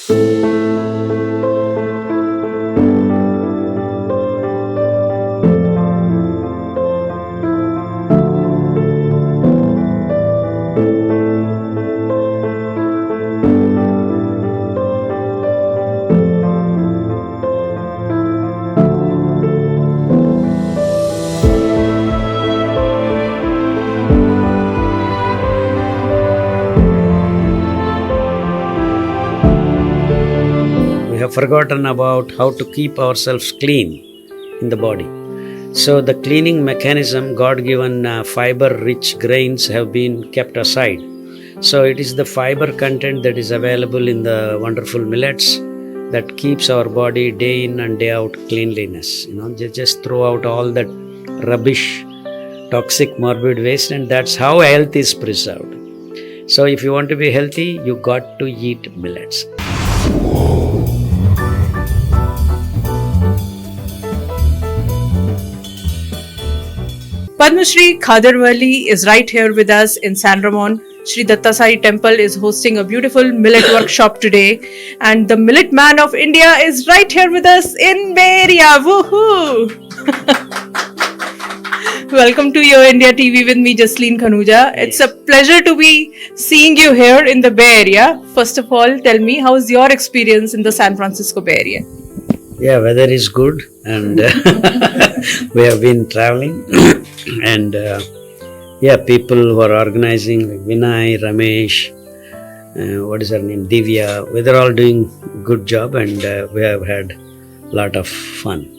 We have forgotten about how to keep ourselves clean in the body. So the cleaning mechanism, God-given fiber-rich grains have been kept aside. So it is the fiber content that is available in the wonderful millets that keeps our body day in and day out cleanliness. Just throw out all that rubbish, toxic, morbid waste, and that's how health is preserved. So if you want to be healthy, you got to eat millets. Padma Shri Khader Vali is right here with us in San Ramon. Shri Datta Sai Temple is hosting a beautiful millet workshop today, and the millet man of India is right here with us in Bay Area. Woohoo! Welcome to YoIndiaTV with me, Jasleen Khanuja. It's a pleasure to be seeing you here in the Bay Area. First of all, tell me, how's your experience in the San Francisco Bay Area? Yeah, weather is good, and we have been traveling. And people who are organizing, like Vinay, Ramesh, what is her name, Divya, they're all doing good job, and we have had a lot of fun.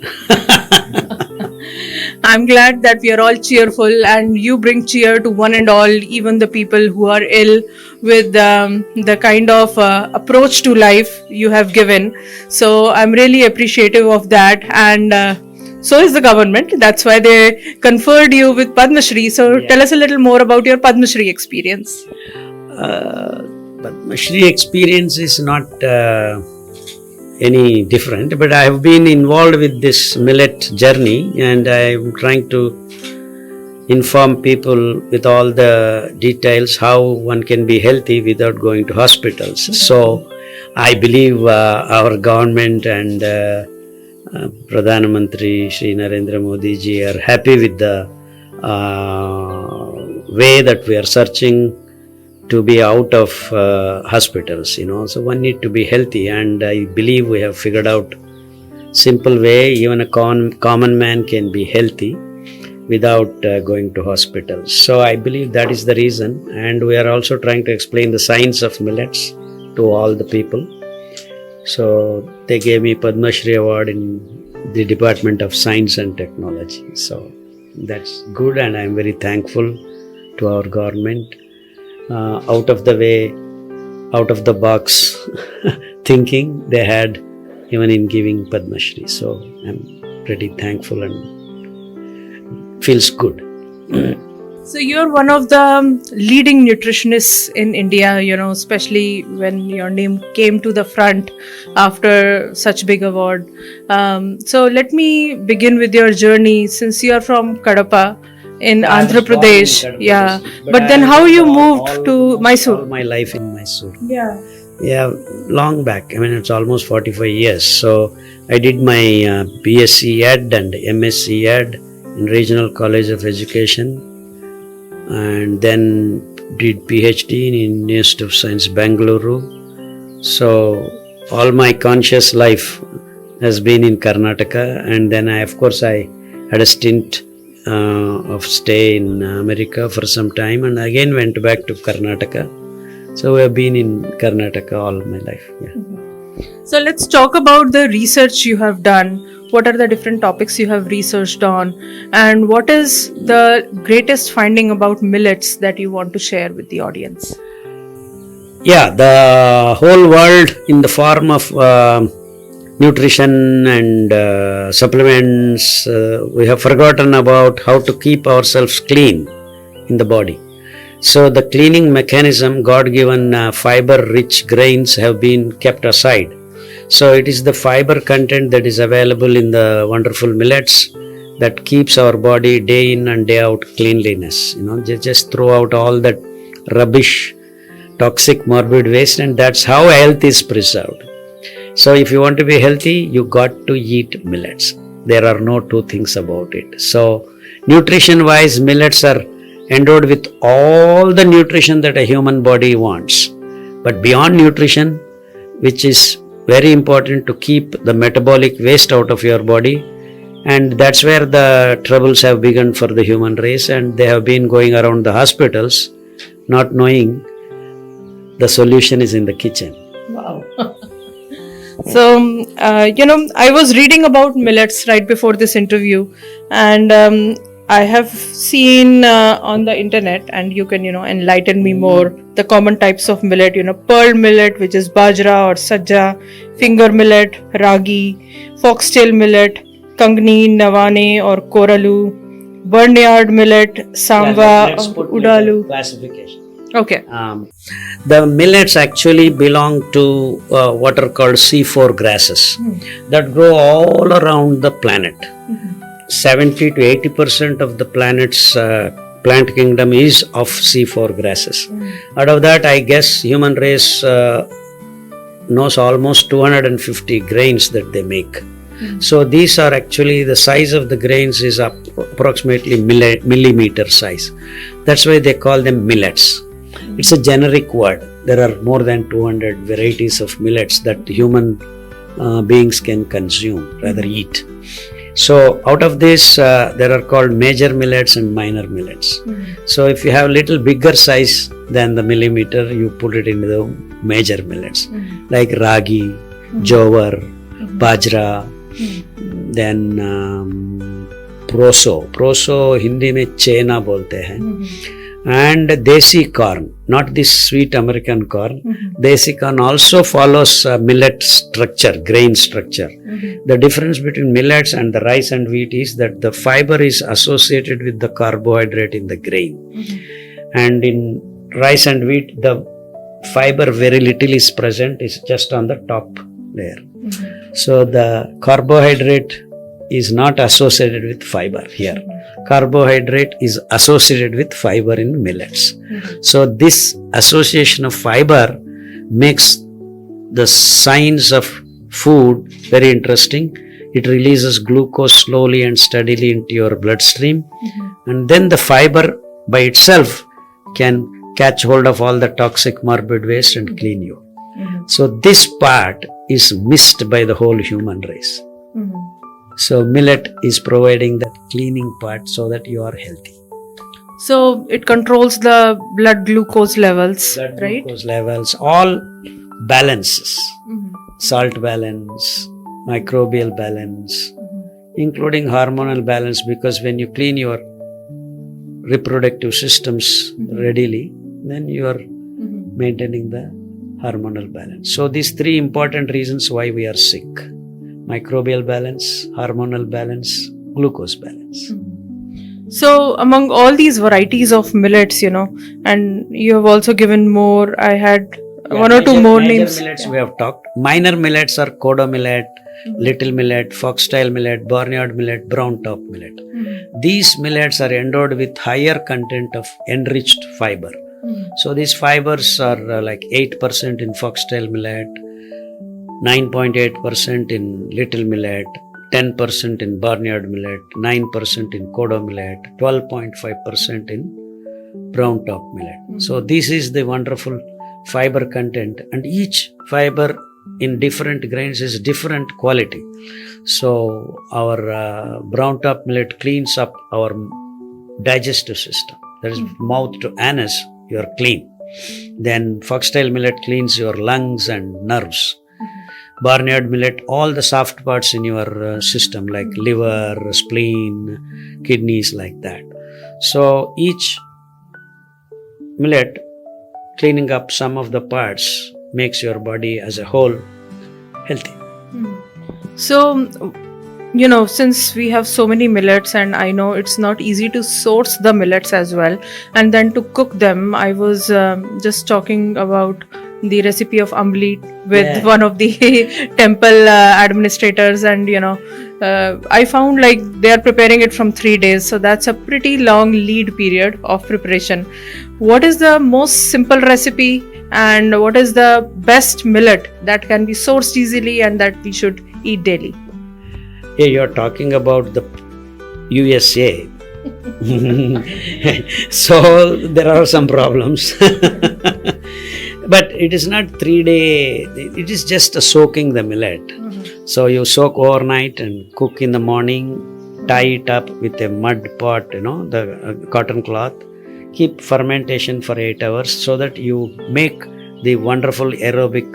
I'm glad that we are all cheerful, and you bring cheer to one and all, even the people who are ill, with the kind of approach to life you have given. So I'm really appreciative of that, and so is the government. That's why they conferred you with Padma Shri. So tell us a little more about your Padma Shri experience. Padma Shri experience is not any different, but I have been involved with this millet journey, and I am trying to inform people with all the details how one can be healthy without going to hospitals. So I believe our government and Pradhan Mantri Shri Narendra Modi ji are happy with the way that we are searching to be out of hospitals, So one need to be healthy, and I believe we have figured out simple way even a common man can be healthy without going to hospitals. So I believe that is the reason, and we are also trying to explain the science of millets to all the people. So they gave me Padma Shri Award in the Department of Science and Technology. So that's good, and I'm very thankful to our government. Out of the way, out of the box thinking they had even in giving Padma Shri. So I'm pretty thankful and feels good. So you're one of the leading nutritionists in India, especially when your name came to the front after such big award. So let me begin with your journey, since you are from Kadapa in Andhra Pradesh. Yeah. But then how you moved to Mysore? All my life in Mysore. Yeah. Yeah, long back. It's almost 45 years. So I did my BSc Ed and MSc Ed in Regional College of Education, and then did PhD in University of Science, Bangalore. So all my conscious life has been in Karnataka, and then I had a stint of stay in America for some time, and again went back to Karnataka. So we have been in Karnataka all my life. Yeah. So let's talk about the research you have done. What are the different topics you have researched on, and what is the greatest finding about millets that you want to share with the audience? Yeah, the whole world in the form of nutrition and supplements, we have forgotten about how to keep ourselves clean in the body. So the cleaning mechanism, God-given fiber-rich grains have been kept aside. So it is the fiber content that is available in the wonderful millets that keeps our body day in and day out cleanliness. Just throw out all that rubbish, toxic, morbid waste, and that's how health is preserved. So if you want to be healthy, you got to eat millets. There are no two things about it. So nutrition wise, millets are endowed with all the nutrition that a human body wants. But beyond nutrition, which is very important to keep the metabolic waste out of your body, and that's where the troubles have begun for the human race, and they have been going around the hospitals not knowing the solution is in the kitchen. Wow. So, I was reading about millets right before this interview, and I have seen on the internet, and you can, enlighten me more, the common types of millet, pearl millet, which is bajra or sajja, finger millet, ragi, foxtail millet, kangni, navane or koralu, barnyard millet, samva, udalu. Classification. Okay. The millets actually belong to what are called C4 grasses that grow all around the planet. 70 to 80% of the planet's plant kingdom is of C4 grasses. Out of that, I guess human race knows almost 250 grains that they make. So these are actually, the size of the grains is approximately millimeter size. That's why they call them millets. It's a generic word. There are more than 200 varieties of millets that human beings can consume, rather eat. So out of this, there are called major millets and minor millets. So if you have little bigger size than the millimeter, you put it into the major millets, like ragi, jowar, bajra, then proso Hindi में चेना बोलते हैं, and desi corn, not this sweet American corn. Desi corn also follows millet structure, grain structure. The difference between millets and the rice and wheat is that the fiber is associated with the carbohydrate in the grain, and in rice and wheat the fiber very little is present, is just on the top layer. So the carbohydrate is not associated with fiber here. Carbohydrate is associated with fiber in millets. So this association of fiber makes the science of food very interesting. It releases glucose slowly and steadily into your bloodstream, and then the fiber by itself can catch hold of all the toxic morbid waste and clean you. So this part is missed by the whole human race. So millet is providing that cleaning part so that you are healthy. So it controls the blood glucose levels, right? Glucose levels, all balances, salt balance, microbial balance, including hormonal balance, because when you clean your reproductive systems readily, then you are maintaining the hormonal balance. So these three important reasons why we are sick: microbial balance, hormonal balance, glucose balance. So among all these varieties of millets, and you have also given more, I had one or two more names. Major millets we have talked. Minor millets are kodo millet, little millet, foxtail millet, barnyard millet, brown top millet. These millets are endowed with higher content of enriched fiber. So these fibers are like 8% in foxtail millet, 9.8% in little millet, 10% in barnyard millet, 9% in kodo millet, 12.5% in brown top millet. So this is the wonderful fiber content, and each fiber in different grains is different quality. So our brown top millet cleans up our digestive system. That is mouth to anus, you are clean. Then foxtail millet cleans your lungs and nerves. Barnyard millet, all the soft parts in your system like liver, spleen, kidneys, like that. So each millet cleaning up some of the parts makes your body as a whole healthy. So, since we have so many millets, and I know it's not easy to source the millets as well, and then to cook them, I was just talking about the recipe of Ambali with one of the temple administrators, and I found like they are preparing it from 3 days, so that's a pretty long lead period of preparation. What is the most simple recipe and what is the best millet that can be sourced easily and that we should eat daily? Yeah, you're talking about the USA. So there are some problems. But it is not 3 day, it is just soaking the millet. So you soak overnight and cook in the morning, tie it up with a mud pot, the cotton cloth, keep fermentation for 8 hours so that you make the wonderful aerobic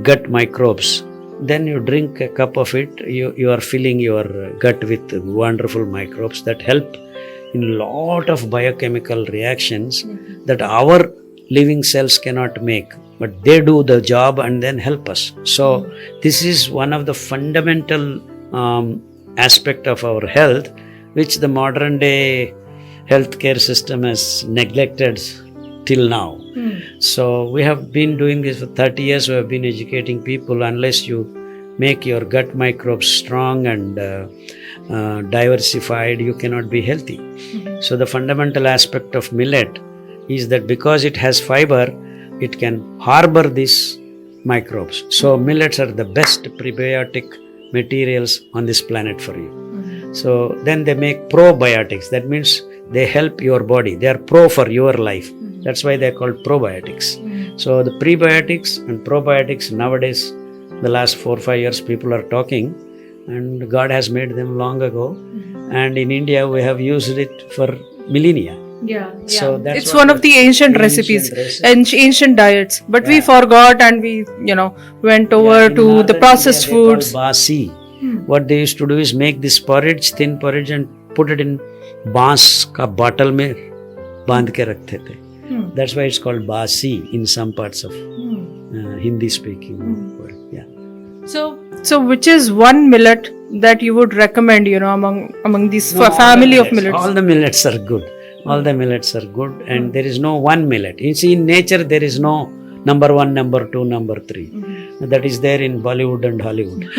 gut microbes. Then you drink a cup of it, you are filling your gut with wonderful microbes that help in lot of biochemical reactions that our living cells cannot make, but they do the job and then help us. So this is one of the fundamental aspect of our health, which the modern day healthcare system has neglected till now. So we have been doing this for 30 years. We have been educating people. Unless you make your gut microbes strong and diversified, you cannot be healthy. So the fundamental aspect of millet is that because it has fiber, it can harbor these microbes. So millets are the best prebiotic materials on this planet for you. So then they make probiotics. That means they help your body. They are pro for your life. That's why they are called probiotics. So the prebiotics and probiotics nowadays, the last 4 or 5 years, people are talking, and God has made them long ago. And in India, we have used it for millennia. So that's it's one of the ancient recipes and ancient diets, but we forgot and we went over to the processed foods. Basi. What they used to do is make this porridge, thin porridge, and put it in baas ka bottle mein bandh ke rakhte the. That's why it's called basi in some parts of Hindi speaking world. So which is one millet that you would recommend among these family of millets? All the millets are good. All the millets are good, and there is no one millet. You see, in nature, there is no number 1, number 2, number 3. That is there in Bollywood and Hollywood.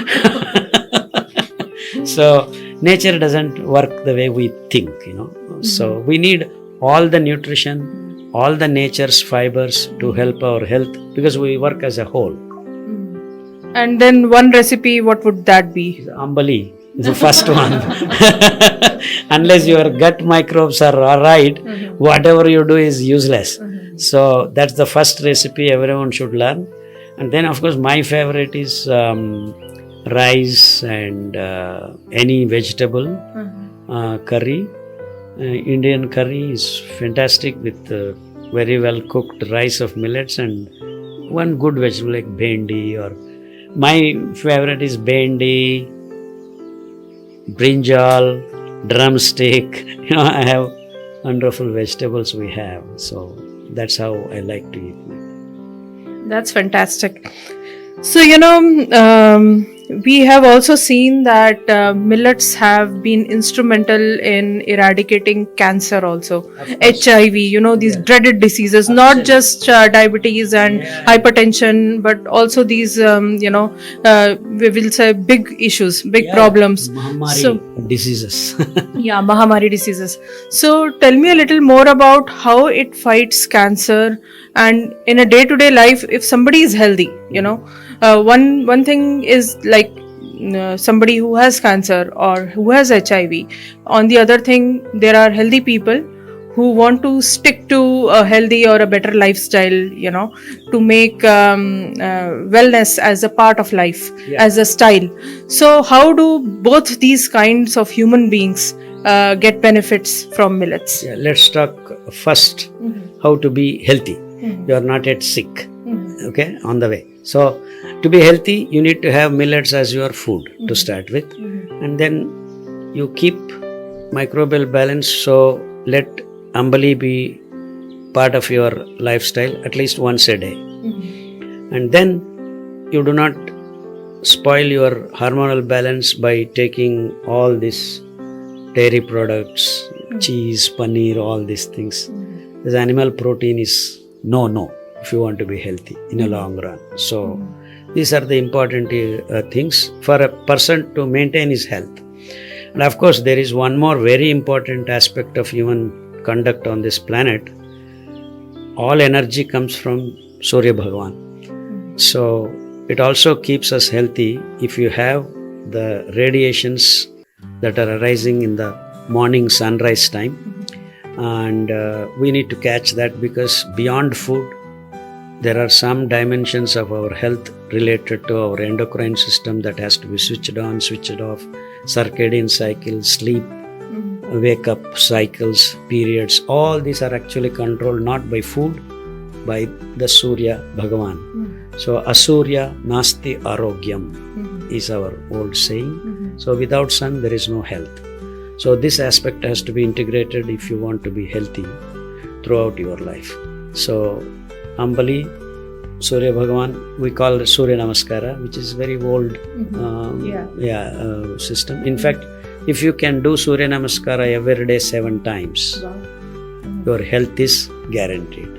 So, nature doesn't work the way we think, So, we need all the nutrition, all the nature's fibers to help our health, because we work as a whole. And then one recipe, what would that be? Ambali. The first one. Unless your gut microbes are alright, whatever you do is useless. So that's the first recipe everyone should learn. And then of course my favorite is rice and any vegetable curry. Indian curry is fantastic with very well cooked rice of millets and one good vegetable like bhendi, or my favorite is bhendi, brinjal, drumstick. I have wonderful vegetables we have. So that's how I like to eat. That's fantastic. So, we have also seen that millets have been instrumental in eradicating cancer also. HIV, these dreaded diseases, not just diabetes and hypertension, but also these, we will say big issues, big problems. Mahamari diseases. Mahamari diseases. So tell me a little more about how it fights cancer, and in a day-to-day life, if somebody is healthy, one thing is like somebody who has cancer or who has HIV. On the other thing, there are healthy people who want to stick to a healthy or a better lifestyle, to make wellness as a part of life, as a style. So how do both these kinds of human beings get benefits from millets? Let's talk first how to be healthy. You are not yet sick. Okay, on the way. So to be healthy, you need to have millets as your food to start with, and then you keep microbial balance. So let Ambali be part of your lifestyle at least once a day, and then you do not spoil your hormonal balance by taking all these dairy products, cheese, paneer, all these things. This animal protein is no if you want to be healthy in a long run. So these are the important things for a person to maintain his health. And of course there is one more very important aspect of human conduct on this planet. All energy comes from Surya Bhagavan. So it also keeps us healthy if you have the radiations that are arising in the morning sunrise time. And we need to catch that, because beyond food, there are some dimensions of our health related to our endocrine system that has to be switched on, switched off, circadian cycle, sleep, wake up cycles, periods. All these are actually controlled not by food, by the Surya Bhagavan. So Asurya Nasti Arogyam is our old saying. So without sun there is no health. So this aspect has to be integrated if you want to be healthy throughout your life. So Ambali, Surya Bhagavan, we call it Surya Namaskara, which is very old system. In fact, if you can do Surya Namaskara every day 7 times, your health is guaranteed.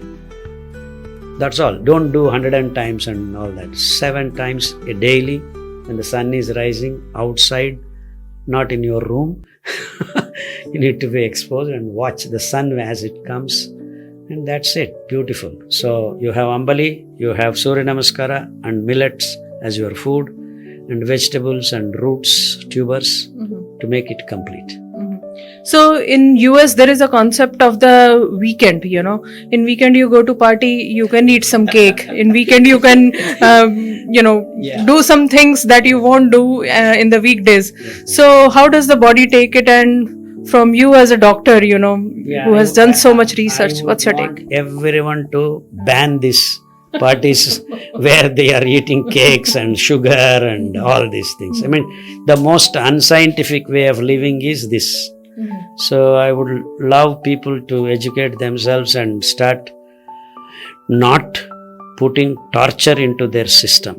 That's all. Don't do 100 times and all that. 7 times a daily when the sun is rising outside, not in your room. You need to be exposed and watch the sun as it comes. And that's it. Beautiful. So you have Ambali, you have Surya Namaskara and millets as your food, and vegetables and roots, tubers to make it complete. So in US there is a concept of the weekend, in weekend you go to party, you can eat some cake. In weekend you can, do some things that you won't do in the weekdays. So how does the body take it? And from you as a doctor, who has done so much research, what's your take? Everyone to ban this parties where they are eating cakes and sugar and all these things. I mean, the most unscientific way of living is this. So I would love people to educate themselves and start not putting torture into their system.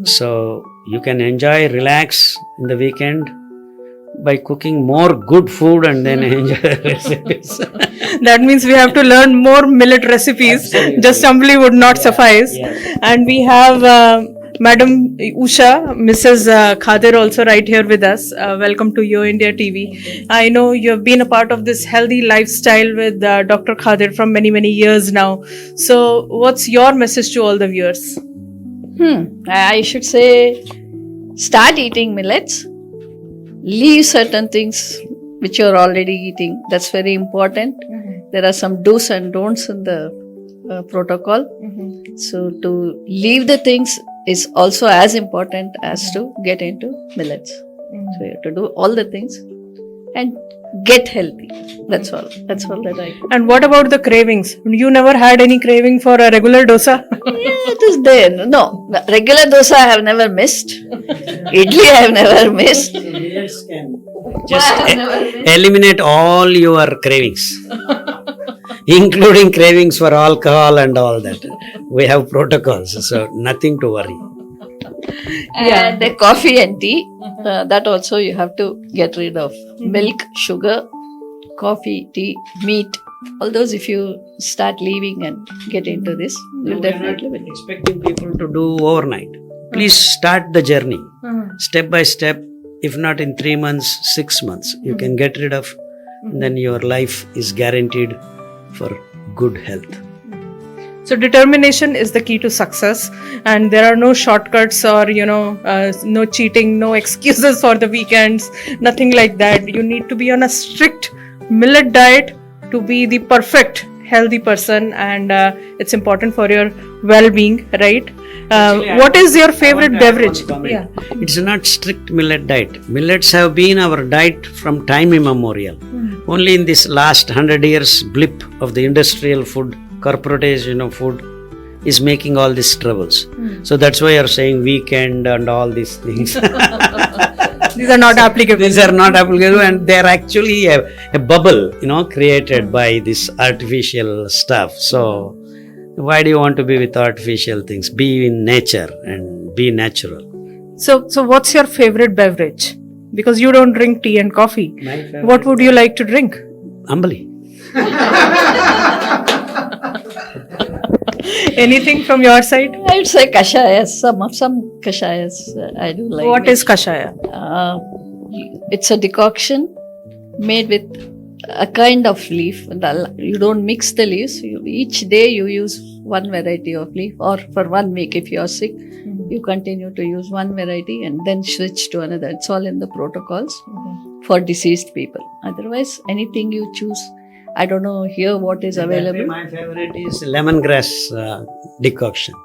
So you can enjoy, relax in the weekend by cooking more good food and then enjoy recipes. That means we have to learn more millet recipes. Absolutely. Just Ambali would not suffice. Yeah. And we have Madam Usha, Mrs. Khader also right here with us. Welcome to YoIndiaTV. I know you have been a part of this healthy lifestyle with Dr. Khader from many, many years now. So what's your message to all the viewers? I should say, start eating millets. Leave certain things which you're already eating. That's very important. There are some do's and don'ts in the protocol. So to leave the things is also as important as to get into millets. So you have to do all the things and get healthy. That's all. That's all that I. And what about the cravings? You never had any craving for a regular dosa? Yeah, it is there. No, regular dosa I have never missed. Idli I have never missed. Millets can just eliminate all your cravings, including cravings for alcohol and all that. We have protocols, so nothing to worry. And the coffee and tea, that also you have to get rid of. Milk, sugar, coffee, tea, meat, all those if you start leaving and get into this, you'll definitely win. Expecting people to do overnight. Please start the journey step by step. If not in 3 months, 6 months, you can get rid of, and then your life is guaranteed for good health. So determination is the key to success, and there are no shortcuts or no cheating, no excuses for the weekends, nothing like that. You need to be on a strict millet diet to be the perfect healthy person, and it's important for your well-being, right? What is your favorite beverage? Yeah. It's not strict millet diet. Millets have been our diet from time immemorial. Only in this last 100 years blip of the industrial food, corporatization of food is making all these troubles. So that's why you're saying weekend and all these things. These are not applicable. These are not applicable, and they're actually a bubble, created by this artificial stuff. So why do you want to be with artificial things? Be in nature and be natural. So what's your favorite beverage? Because you don't drink tea and coffee. What would you like to drink? Ambali. Anything from your side? I would say kashayas, some kashayas I do like. What is kashaya? It's a decoction made with a kind of leaf. You don't mix the leaves. Each day you use one variety of leaf, or for 1 week if you are sick, you continue to use one variety and then switch to another. It's all in the protocols for deceased people. Otherwise, anything you choose. I don't know here what is available. My favorite is lemongrass decoction.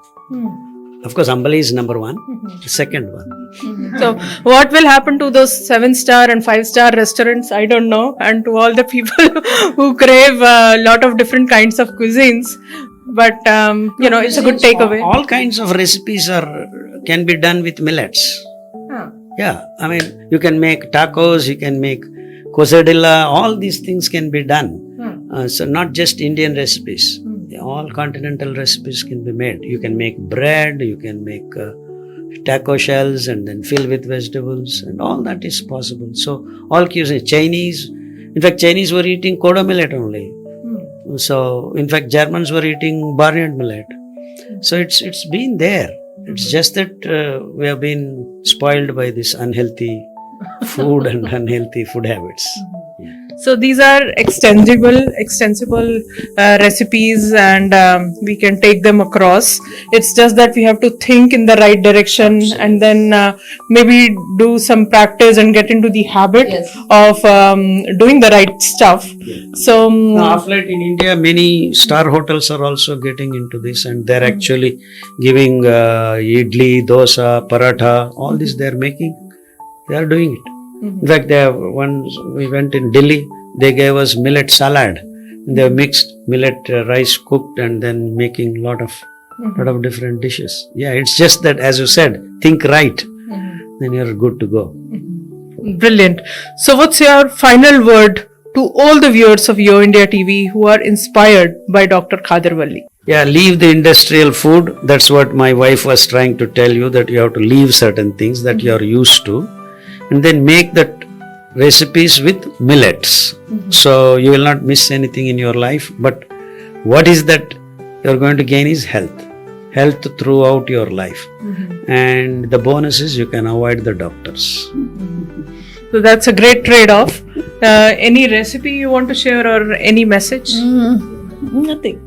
Of course, Ambali is number one. The second one. So, what will happen to those 7-star and 5-star restaurants? I don't know. And to all the people who crave a lot of different kinds of cuisines. But, it's a good takeaway. All kinds of recipes can be done with millets. Yeah, I mean, you can make tacos, you can make quesadilla, all these things can be done. So not just Indian recipes. All continental recipes can be made. You can make bread, you can make taco shells and then fill with vegetables, and all that is possible. So all cuisine, Chinese, in fact Chinese were eating kodo millet only. So in fact Germans were eating barnyard millet. So it's been there. It's just that we have been spoiled by this unhealthy food and unhealthy food habits. So these are extensible recipes, and we can take them across. It's just that we have to think in the right direction. Absolutely. And then maybe do some practice and get into the habit of doing the right stuff. So of late in India, many star hotels are also getting into this, and they're actually giving idli, dosa, paratha, all this they're making. They are doing it. In fact, once we went in Delhi, they gave us millet salad. They have mixed millet rice cooked and then making lot of different dishes. Yeah, it's just that, as you said, think right, then you're good to go. Brilliant. So what's your final word to all the viewers of YoIndiaTV who are inspired by Dr. Khader Vali? Yeah, leave the industrial food. That's what my wife was trying to tell you, that you have to leave certain things that you are used to, and then make that recipes with millets. So you will not miss anything in your life. But what is that you're going to gain is health throughout your life. And the bonus is you can avoid the doctors. So that's a great trade-off. Any recipe you want to share or any message? Nothing.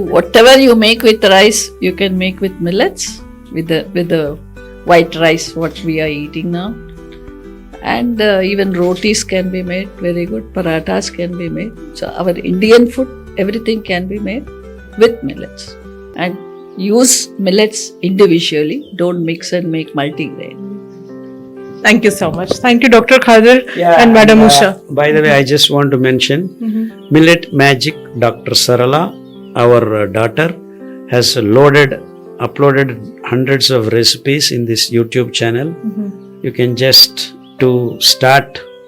Whatever you make with rice, you can make with millets, with the white rice what we are eating now. And even rotis can be made very good, parathas can be made. So our Indian food, everything can be made with millets. And use millets individually, don't mix and make multigrain. Thank you so much. Thank you, Dr. Khader and Madam Usha. By the way, I just want to mention Millet Magic Dr. Sarla, our daughter, has uploaded hundreds of recipes in this YouTube channel. You can just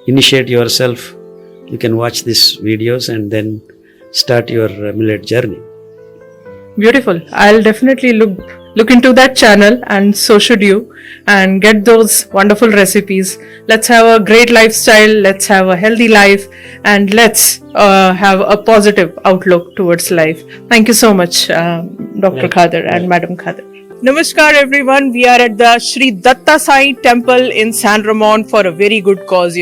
initiate yourself, you can watch these videos and then start your millet journey. Beautiful. I'll definitely look into that channel, and so should you, and get those wonderful recipes. Let's have a great lifestyle, let's have a healthy life, and let's have a positive outlook towards life. Thank you so much, Dr. Khader and Madam Khader. Namaskar everyone, we are at the Shri Datta Sai Temple in San Ramon for a very good cause.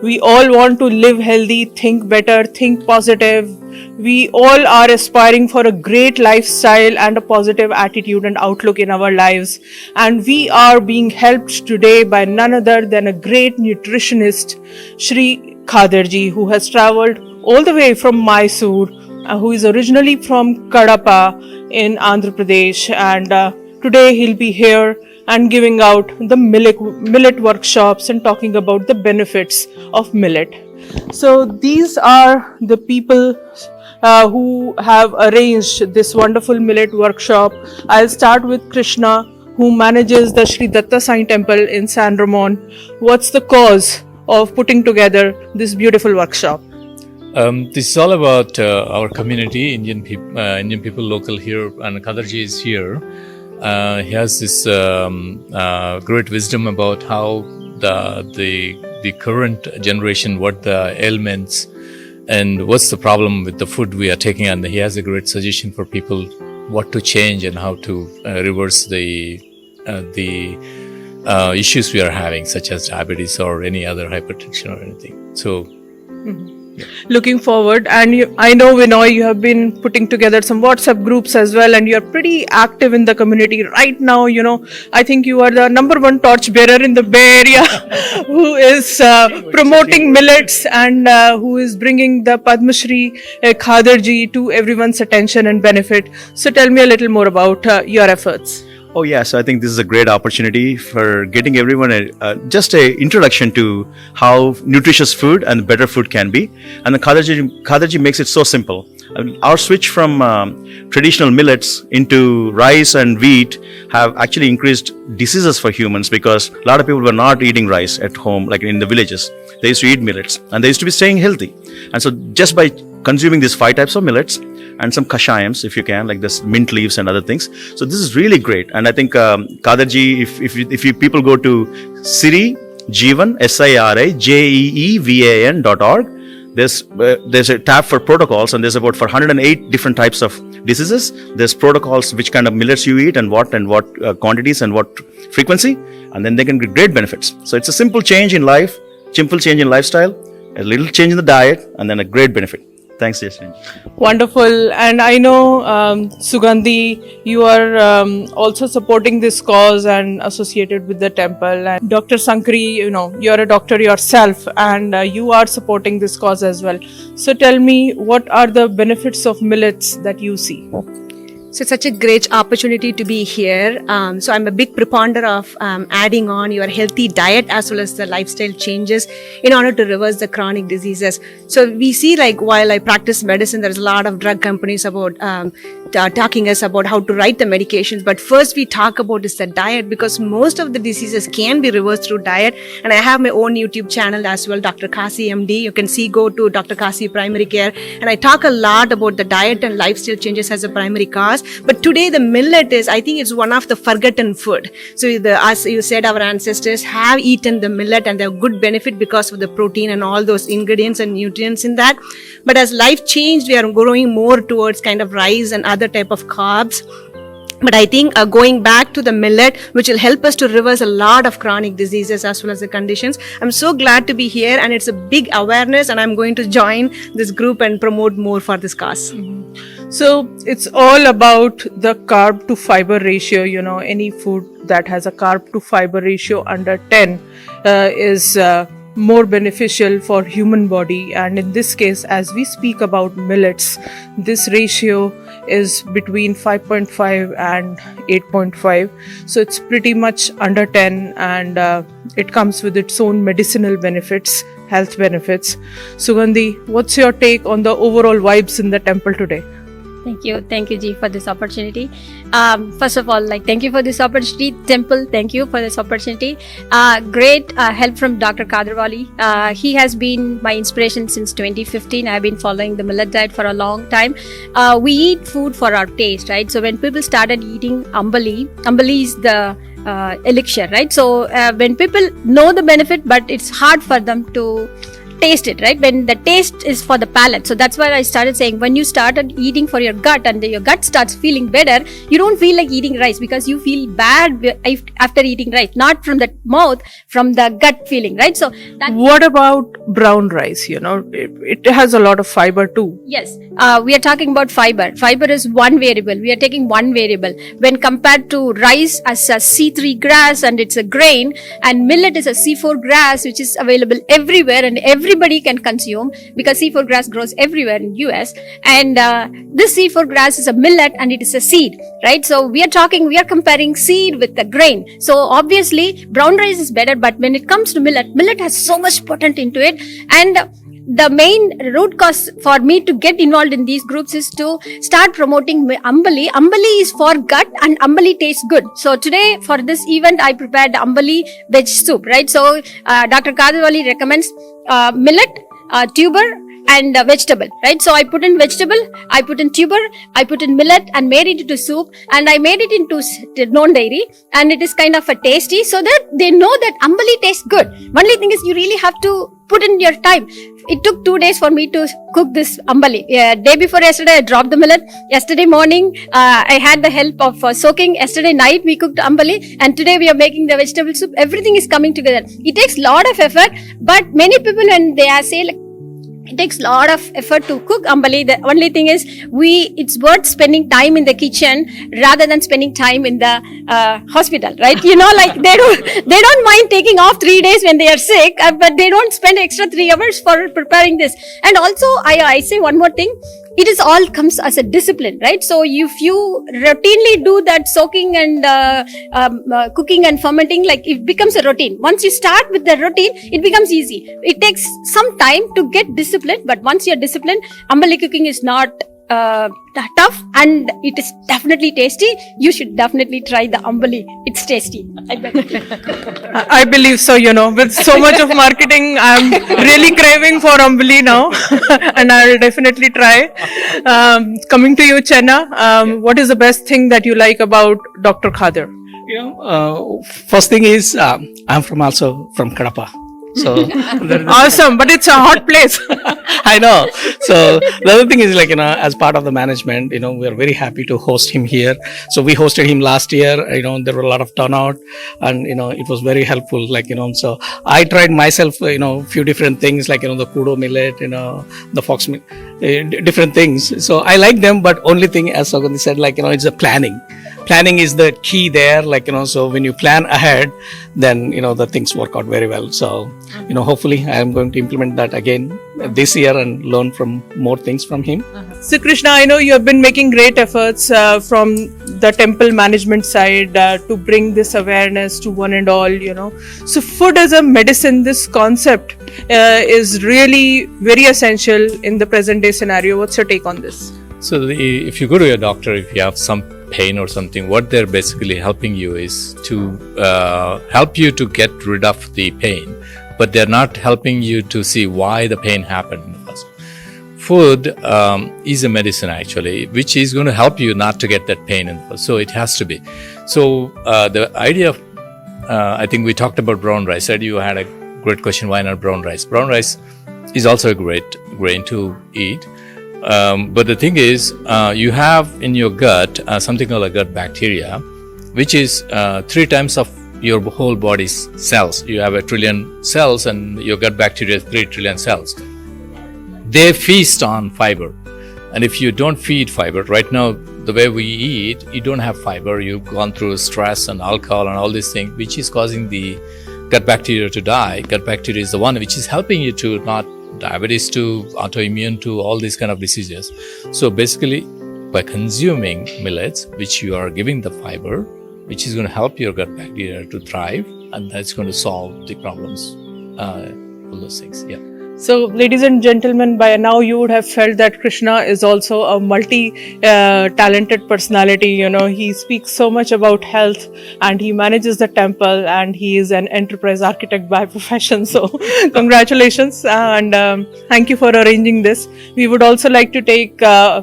We all want to live healthy, think better, think positive. We all are aspiring for a great lifestyle and a positive attitude and outlook in our lives. And we are being helped today by none other than a great nutritionist, Shri Khader ji, who has travelled all the way from Mysore, who is originally from Kadapa in Andhra Pradesh, and today he'll be here and giving out the millet workshops and talking about the benefits of millet. So these are the people who have arranged this wonderful millet workshop. I'll start with Krishna, who manages the Shri Datta Sai Temple in San Ramon. What's the cause of putting together this beautiful workshop? This is all about our community, Indian people local here, and Khadarji is here. He has this great wisdom about how the current generation, what the ailments and what's the problem with the food we are taking, and he has a great suggestion for people what to change and how to reverse the issues we are having, such as diabetes or any other hypertension or anything. So Looking forward, and I know Vinoy, you have been putting together some WhatsApp groups as well, and you're pretty active in the community right now. I think you are the number one torch bearer in the Bay Area who is promoting millets and who is bringing the Padma Shri Khader Ji to everyone's attention and benefit. So tell me a little more about your efforts. Oh yes, I think this is a great opportunity for getting everyone just a introduction to how nutritious food and better food can be. And the Khaderji makes it so simple. Our switch from traditional millets into rice and wheat have actually increased diseases for humans because a lot of people were not eating rice at home, like in the villages. They used to eat millets and they used to be staying healthy. And so just by consuming these 5 types of millets and some kashayams, if you can, like this mint leaves and other things. So this is really great. And I think Khaderji, if you people go to Siri Jeevan, SIRIJEEVAN.org, there's a tab for protocols, and there's about for 108 different types of diseases. There's protocols which kind of millets you eat and what quantities and what frequency, and then they can get great benefits. So it's a simple change in life, simple change in lifestyle, a little change in the diet, and then a great benefit. Thanks, Jasleen. Wonderful. And I know, Sugandhi, you are also supporting this cause and associated with the temple. And Dr. Sankri, you're a doctor yourself and you are supporting this cause as well. So tell me, what are the benefits of millets that you see? So it's such a great opportunity to be here. So I'm a big proponent of adding on your healthy diet as well as the lifestyle changes in order to reverse the chronic diseases. So we see, like, while I practice medicine, there's a lot of drug companies about talking us about how to write the medications. But first we talk about is the diet, because most of the diseases can be reversed through diet. And I have my own YouTube channel as well, Dr. Kasi MD. You can go to Dr. Kasi Primary Care. And I talk a lot about the diet and lifestyle changes as a primary cause. But today the millet I think it's one of the forgotten food. So as you said, our ancestors have eaten the millet and they have good benefit because of the protein and all those ingredients and nutrients in that. But as life changed, we are growing more towards kind of rice and other type of carbs. But I think going back to the millet, which will help us to reverse a lot of chronic diseases as well as the conditions. I'm so glad to be here, and it's a big awareness, and I'm going to join this group and promote more for this cause. So it's all about the carb to fiber ratio. Any food that has a carb to fiber ratio under 10 is more beneficial for human body. And in this case, as we speak about millets, this ratio is between 5.5 and 8.5. So it's pretty much under 10, and it comes with its own medicinal benefits, health benefits. Sugandhi, what's your take on the overall vibes in the temple today? Thank you, Ji, for this opportunity. First of all, thank you for this opportunity. Temple, thank you for this opportunity. Great help from Dr. Khader Vali. He has been my inspiration since 2015. I've been following the millet diet for a long time. We eat food for our taste, right? So when people started eating Ambali is the elixir, right? So when people know the benefit, but it's hard for them to taste it, right? When the taste is for the palate. So that's why I started saying, when you started eating for your gut and your gut starts feeling better, you don't feel like eating rice because you feel bad after eating rice, not from the mouth, from the gut feeling, right? So what about brown rice? It has a lot of fiber too. Yes, we are talking about fiber. Fiber is one variable. We are taking one variable when compared to rice as a C3 grass, and it's a grain, and millet is a C4 grass, which is available everywhere and everybody can consume, because C4 grass grows everywhere in US. And this C4 grass is a millet and it is a seed, right? So we are comparing seed with the grain. So obviously brown rice is better, but when it comes to millet has so much potent into it. And the main root cause for me to get involved in these groups is to start promoting Ambali. Ambali is for gut and Ambali tastes good. So today for this event, I prepared Ambali veg soup, right? So Dr. Khader Vali recommends millet, tuber and vegetable, right? So I put in vegetable, I put in tuber, I put in millet and made it into soup, and I made it into non-dairy, and it is kind of a tasty, so that they know that Ambali tastes good. Only thing is you really have to put in your time. It took 2 days for me to cook this Ambali. Day before yesterday, I dropped the millet. Yesterday morning, I had the help of soaking. Yesterday night, we cooked Ambali, and today we are making the vegetable soup. Everything is coming together. It takes a lot of effort, but many people, when they say It takes a lot of effort to cook Ambali. The only thing is, it's worth spending time in the kitchen rather than spending time in the hospital, right? Like they don't mind taking off 3 days when they are sick, but they don't spend extra 3 hours for preparing this. And also, I say one more thing. It is all comes as a discipline, right? So if you routinely do that soaking and cooking and fermenting, like it becomes a routine. Once you start with the routine, it becomes easy. It takes some time to get disciplined, but once you're disciplined, Ambali cooking is not tough and it is definitely tasty. You should definitely try the Ambali. It's tasty. I believe so, with so much of marketing, I'm really craving for Ambali now and I'll definitely try. Coming to you, Chenna, what is the best thing that you like about Dr. Khader? First thing is, I'm also from Kadapa. So Awesome, but it's a hot place. I know. So the other thing is as part of the management, we are very happy to host him here. So we hosted him last year, there were a lot of turnout and, it was very helpful, so I tried myself, few different things like, the kudo millet, the fox, different things. So I like them, but only thing as Sagandi said, it's the planning. Planning is the key there, so when you plan ahead, then, the things work out very well. So, hopefully I am going to implement that again this year and learn from more things from him. So Krishna, I know you have been making great efforts from the temple management side to bring this awareness to one and all, So food as a medicine, this concept is really very essential in the present day scenario. What's your take on this? So if you go to your doctor, if you have some pain or something, what they're basically helping you is to help you to get rid of the pain, but they're not helping you to see why the pain happened in the first. Food is a medicine actually, which is going to help you not to get that pain in the first. So it has to be. So the idea of, I think we talked about brown rice, right? You had a great question, why not brown rice? Brown rice is also a great grain to eat. But the thing is, you have in your gut something called a gut bacteria, which is 3 times of your whole body's cells. You have 1 trillion cells and your gut bacteria is 3 trillion cells. They feast on fiber. And if you don't feed fiber, right now, the way we eat, you don't have fiber. You've gone through stress and alcohol and all these things, which is causing the gut bacteria to die. Gut bacteria is the one which is helping you to not diabetes to autoimmune to all these kind of diseases. So basically, by consuming millets, which you are giving the fiber, which is going to help your gut bacteria to thrive, and that's going to solve the problems, all those things. Yeah. So, ladies and gentlemen, by now you would have felt that Krishna is also a multi-talented personality. He speaks so much about health and he manages the temple and he is an enterprise architect by profession. So, congratulations and thank you for arranging this. We would also like to take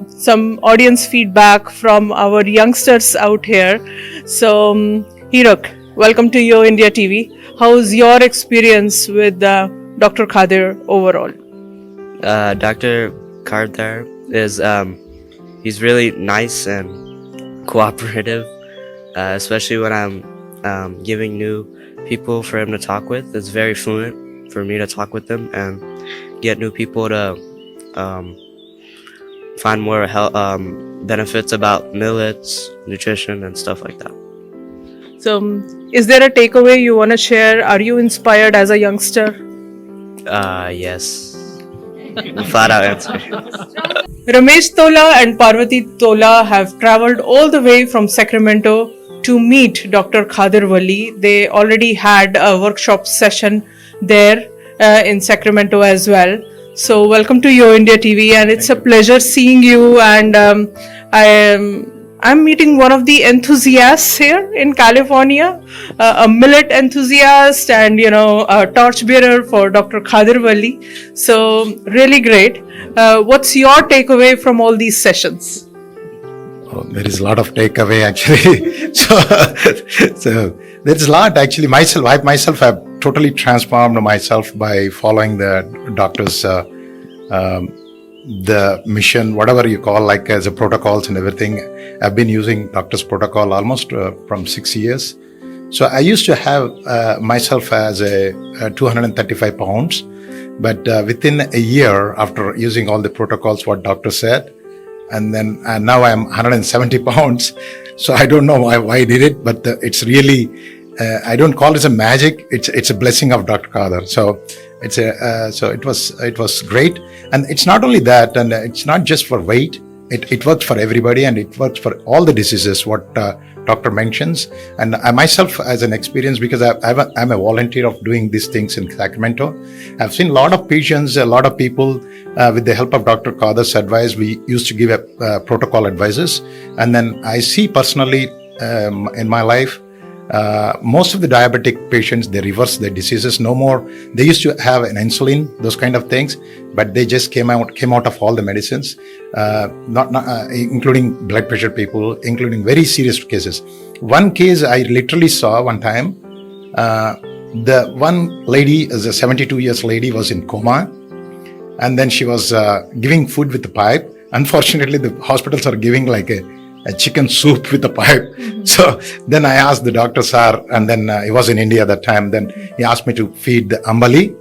some audience feedback from our youngsters out here. So, Hirok, welcome to YoIndiaTV. How's your experience with Dr. Khader overall? Dr. Khadar is he's really nice and cooperative, especially when I'm giving new people for him to talk with. It's very fluent for me to talk with them and get new people to find more health benefits about millets, nutrition, and stuff like that. So, is there a takeaway you want to share? Are you inspired as a youngster? Yes. Flat out answer. Ramesh Tola and Parvati Tola have traveled all the way from Sacramento to meet Dr. Khader Vali. They already had a workshop session there in Sacramento as well. So welcome to YoIndiaTV and it's a pleasure seeing you, and I'm meeting one of the enthusiasts here in California, a millet enthusiast and, a torchbearer for Dr. Khader Vali. So really great. What's your takeaway from all these sessions? Oh, there is a lot of takeaway actually. so there's a lot actually. I myself have totally transformed myself by following the doctor's the mission, whatever you call, like as a protocols and everything. I've been using doctor's protocol almost from 6 years. So I used to have myself as a 235 pounds, But within a year, after using all the protocols, what doctor said, and then now I'm 170 pounds. So I don't know why I did it, but it's really, I don't call it a magic. It's a blessing of Dr. Khadar. So it's so it was great. And it's not only that, and it's not just for weight. It works for everybody, and it works for all the diseases what doctor mentions. And I myself, as an experience, because I'm a volunteer of doing these things in Sacramento, I've seen a lot of patients, a lot of people with the help of Dr. Khadar's advice. We used to give protocol advices, and then I see personally in my life, most of the diabetic patients, they reverse their diseases. No more. They used to have an insulin, those kind of things, but they just came out of all the medicines, not including blood pressure people, including very serious cases. One case I literally saw one time. The one lady, as a 72 years lady, was in coma, and then she was giving food with the pipe. Unfortunately, the hospitals are giving like a chicken soup with a pipe. Mm-hmm. So then I asked the doctor, sir, and then he was in India at that time. Then he asked me to feed the Ambali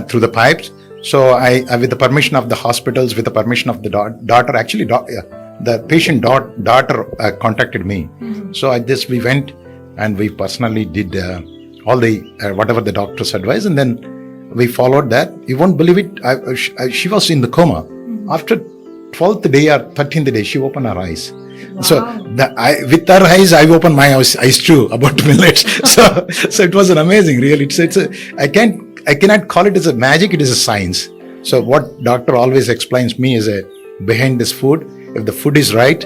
through the pipes. So I, with the permission of the hospitals, with the permission of the daughter, actually the patient daughter contacted me. Mm-hmm. So we went and we personally did all the whatever the doctors advised, and then we followed that. You won't believe it. She was in the coma. Mm-hmm. After 12th day or 13th day, she opened her eyes. Wow. So with her eyes, I opened my eyes too about millets. so it was an amazing, really. I cannot call it as a magic. It is a science. So what doctor always explains me is behind this food, if the food is right,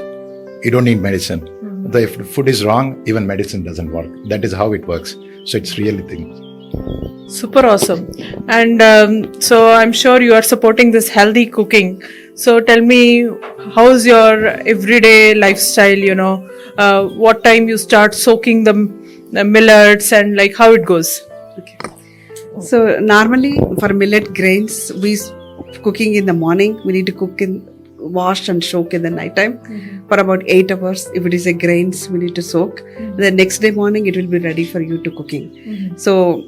you don't need medicine. Mm-hmm. If the food is wrong, even medicine doesn't work. That is how it works. So it's really things. Super awesome. And so I'm sure you are supporting this healthy cooking. So tell me, how's your everyday lifestyle, what time you start soaking the millets and like how it goes? Okay. So normally for millet grains, cooking in the morning, we need to wash and soak in the night time for about 8 hours. If it is a grains, we need to soak. The next day morning, it will be ready for you to cooking. So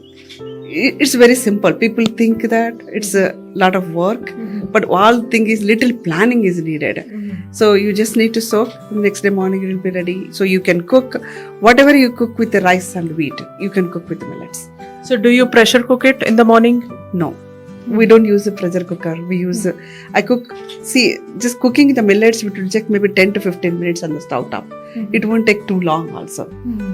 it's very simple. People think that it's a lot of work, but all thing is little planning is needed. So you just need to soak. Next day morning, it will be ready. So you can cook whatever you cook with the rice and wheat. You can cook with the millets. So do you pressure cook it in the morning? No. We don't use a pressure cooker. We use, just cooking the millets, it will take maybe 10 to 15 minutes on the stove top. It won't take too long also.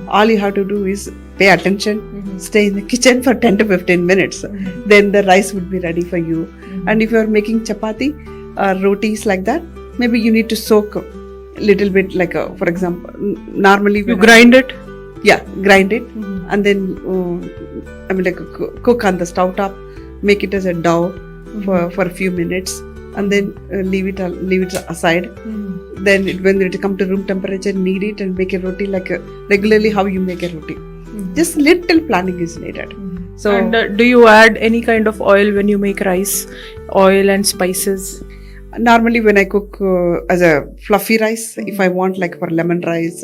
All you have to do is pay attention, stay in the kitchen for 10 to 15 minutes. Then the rice would be ready for you. And if you are making chapati or rotis like that, maybe you need to soak a little bit, like for example, normally you grind it? Yeah, grind it. And then cook on the stove top. Make it as a dough for a few minutes, and then leave it aside. Then when it come to room temperature, knead it and make a roti like regularly how you make a roti. Just little planning is needed. So and do you add any kind of oil when you make rice? Oil and spices? Normally when I cook as a fluffy rice, if I want like for lemon rice,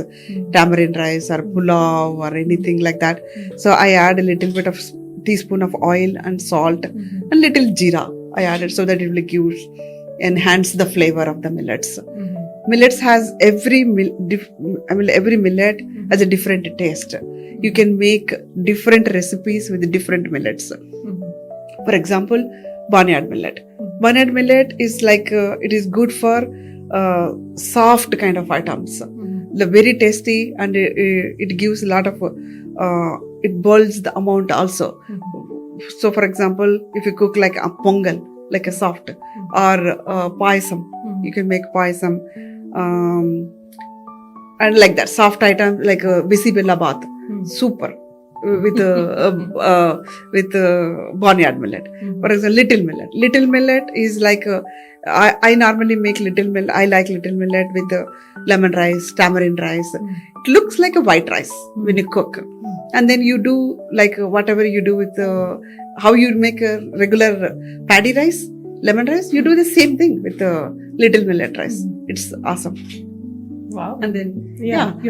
tamarind rice or pulao or anything like that, so I add a little bit of teaspoon of oil and salt and little jeera I added so that it will enhance the flavor of the millets. Millets has every millet has a different taste. You can make different recipes with different millets. For example, barnyard millet. Barnyard millet is like it is good for soft kind of items. They're very tasty, and it gives a lot of it boils the amount also. So for example, if you cook like a pongal, like a soft, or payasam, you can make payasam, and like that soft item like bisi bella bath, super with barnyard millet. For example, little millet is like I normally make little millet. I like little millet with lemon rice, tamarind rice. It looks like a white rice when you cook. And then you do like whatever you do with how you make a regular paddy rice, lemon rice, you do the same thing with little millet rice. It's awesome. Wow. And then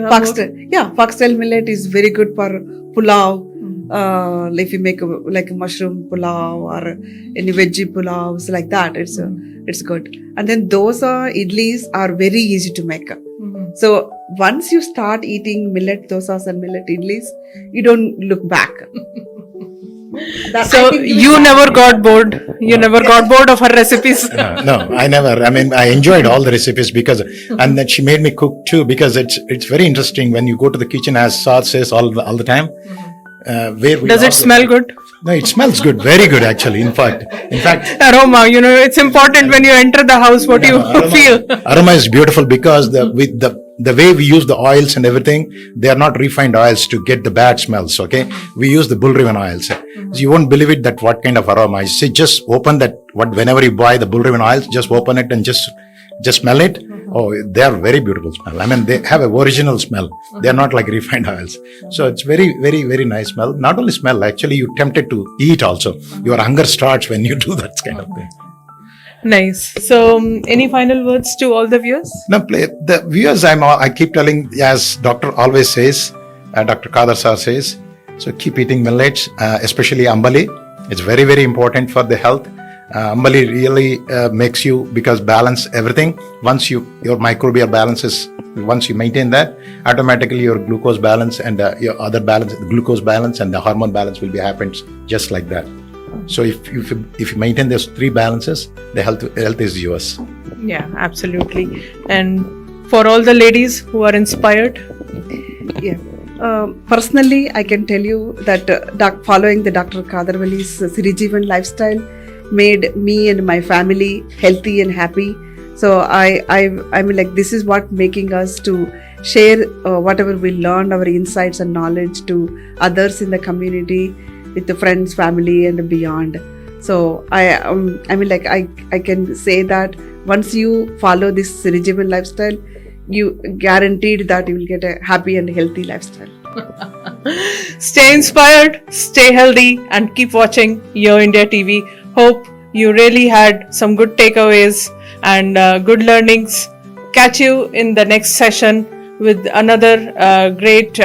foxtail millet is very good for pulao If you make like a mushroom pulao or any veggie pulavs like that, it's good. And then dosa, idlis are very easy to make. So once you start eating millet dosas and millet idlis, you don't look back. So you never got bored. You never got bored of her recipes. No, I never. I mean, I enjoyed all the recipes because, and then she made me cook too because it's very interesting when you go to the kitchen, as Saad says all the time. Does it smell good? No, it smells good, very good actually. In fact, Aroma, it's important when you enter the house. What you feel? Aroma is beautiful because with the way we use the oils and everything, they are not refined oils to get the bad smells. Okay, we use the bull riven oils. So you won't believe it that what kind of aroma is. See, just open that. Whenever you buy the bull riven oils, just open it and just smell it. Oh, they are very beautiful smell. I mean, they have a original smell. They are not like refined oils. So it's very, very, very nice smell. Not only smell, actually you're tempted to eat also. Your hunger starts when you do that kind of thing. Nice. So, any final words to all the viewers? No, the viewers, I keep telling, as Doctor always says, Dr. Khadar sir says, so keep eating millets, especially Ambali. It's very, very important for the health. Ambali really makes you, because balance everything. Once your microbial balance is, once you maintain that, automatically your glucose balance and your other balance, the glucose balance and the hormone balance will be happens just like that. So if you maintain those three balances, the health is yours. Yeah, absolutely. And for all the ladies who are inspired, Yeah. Personally, I can tell you that following the Dr. Khadar Vali's Sirijivan lifestyle made me and my family healthy and happy. So I mean, like, this is what making us to share whatever we learned, our insights and knowledge to others in the community, with the friends, family, and beyond. So I mean, like, I can say that once you follow this Sirijivan lifestyle, you guaranteed that you will get a happy and healthy lifestyle. stay inspired, stay healthy, and keep watching YoIndiaTV. Hope you really had some good takeaways and good learnings. Catch you in the next session with another great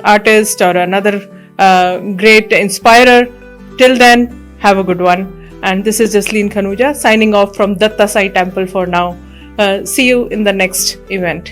artist or another great inspirer. Till then, have a good one. And this is Jasleen Khanuja signing off from Datta Sai Temple for now. See you in the next event.